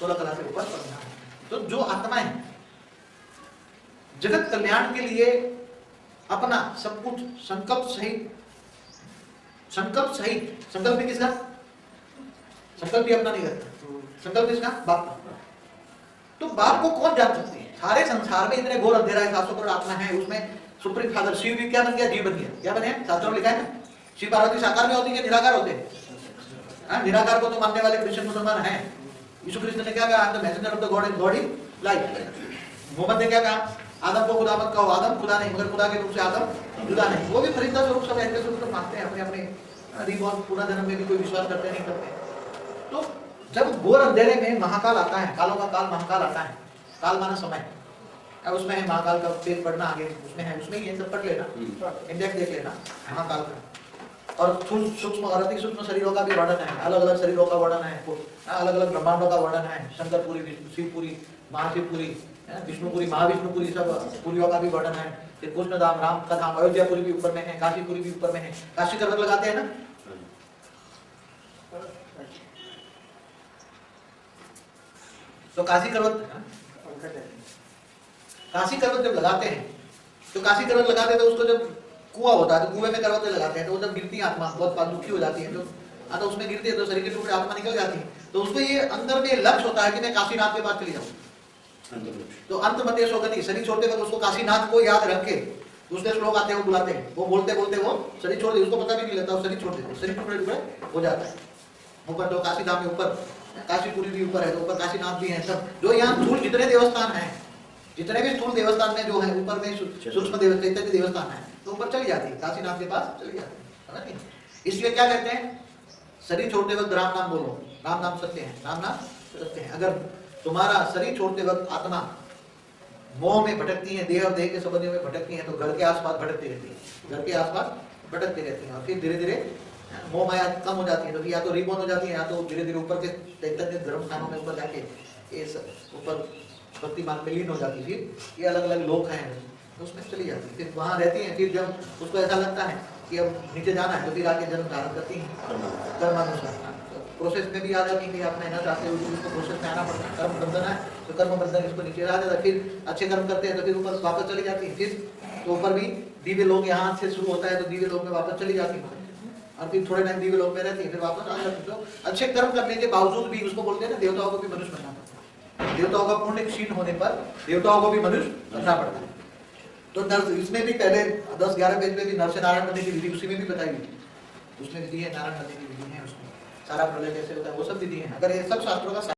16 कला से ऊपर पढ़ना है। तो जो आत्माएं जगत कल्याण के लिए अपना सब कुछ संकल्प संकल्प भी किसका? संकल्प भी अपना नहीं करता, संकल्प किसका? बाप का। तो बाप को कौन जान सकते हैं? सारे संसार में इतने घोर अंधेरा है, 700 करोड़ आत्मा है, उसमें सुप्रीम फादर शिव भी क्या बन गया? जीव बन गया। क्या बने? शास्त्रों में लिखा है ना, शिव पार्वती साकार में होती है, निराकार होते हैं। निराकार को तो मानने वाले क्रिश्चियन मुसलमान हैं। यीशु कृष्ण ने क्या कहा? The messenger of the god and god is light. Mohammed ने क्या कहा? आदम को खुदा मत कहो, आदम खुदा नहीं, मगर खुदा के रूप से आदम जुदा नहीं। वो भी फरिश्ता स्वरूप सब ऐसे स्वरूप मानते हैं, अपने अपने रिबॉर्न पुनर्जन्म में भी कोई विश्वास करते नहीं करते। तो जब घोर अंधेरे में महाकाल आता है, कालों का काल महाकाल आता है, काल माना समय, अब उसमें है महाकाल का पेज पढ़ना आगे, उसमें ये सब पढ़ लेना, इंडेक्स देख लेना महाकाल का। और सूक्ष्म और अति सूक्ष्म शरीरों का भी वर्णन है, अलग अलग शरीरों का वर्णन है, अलग अलग ब्रह्मांडों का वर्णन है, शंकरपुरी, शिवपुरी, महाशिवपुरी, विष्णुपुरी, महाविष्णुपुरी, सब पुरियों का भी वर्णन है। फिर कृष्ण धाम, राम का धाम, अयोध्यापुरी भी ऊपर में है, काशीपुरी भी ऊपर में है। काशी पर्वत लगाते हैं ना, तो काशी पर्वत जब लगाते हैं, तो काशी करवट लगाते हैं, तो उसको जब कुआं होता है तो कुएं में करवटें लगाते हैं, तो जब गिरती है आत्मा बहुत दुखी हो जाती है, तो उसमें गिरती है तो शरीर के टुकड़े आत्मा निकल जाती है, तो उसको ये अंदर में लक्ष्य होता है कि मैं काशीनाथ के पास चली जाऊँ। तो अंत मते सोगति, शरीर छोड़ते वक्त उसको काशीनाथ को याद रख के दूसरे श्लोक आते हैं, वो बुलाते हैं, वो बोलते बोलते वो शरीर छोड़ दे, उसको पता भी नहीं लगता, वो शरीर छोड़ देते, शरीर टुकड़े टुकड़े हो जाता है। ऊपर तो काशी धाम में ऊपर काशीपुरी भी ऊपर है, तो ऊपर काशीनाथ भी है, सब जो यहाँ स्थूल जितने देवस्थान है, जितने भी स्थूल देवस्थान में जो है ऊपर में सूक्ष्म देवस्थान है, तो ऊपर चली जाती है, काशीनाथ के पास चली जाती है। इसलिए क्या कहते हैं? शरीर छोड़ते वक्त राम नाम बोलो, राम नाम सत्य है, राम नाम सत्य है। अगर तुम्हारा शरीर छोड़ते वक्त आत्मा मोह में भटकती है, देह और देह के संबंधियों में भटकती है, तो घर के आसपास भटकती रहती है, घर के आसपास भटकती रहती है, और फिर धीरे धीरे मोह माया कम हो जाती है, तो या तो रिबोन हो जाती है, या तो धीरे धीरे ऊपर के चैतन्य धर्म स्थानों में ऊपर जाके ये ऊपर भक्ति मार्ग में लीन हो जाती है। फिर ये अलग अलग लोक हैं, तो उसमें चली जाती है, फिर वहाँ रहती हैं। फिर जब उसको ऐसा लगता है कि अब नीचे जाना है, तो फिर आके जन्म धारण करती हैं कर्मानुसार। प्रोसेस में भी आ जाती है कि आप मेहनत आते हो, उसको प्रोसेस में आना पड़ता है, कर्म बंधन है तो कर्म बंधन इसको नीचे आ जाता है, फिर अच्छे कर्म करते हैं तो फिर ऊपर वापस चली जाती है, फिर तो ऊपर भी दिव्य लोक यहाँ से शुरू होता है, तो दिव्य लोक में वापस चली जाती है, और फिर थोड़े टाइम दिव्य लोक में रहती है, फिर वापस आ जाती है। तो अच्छे कर्म करने के बावजूद भी उसको बोलते हैं ना, देवताओं को भी मनुष्य बनना पड़ता है, देवताओं का पुण्य क्षीण होने पर देवताओं को भी मनुष्य बनना पड़ता है। तो इसमें भी पहले 10-11 पेज में भी नर से नारायण बनने की विधि उसी में भी बताई हुई, उसमें विधि है, नारायण बनने की विधि है, उसमें सारा प्रलय कैसे होता है वो सब विधि है। अगर ये सब शास्त्रों का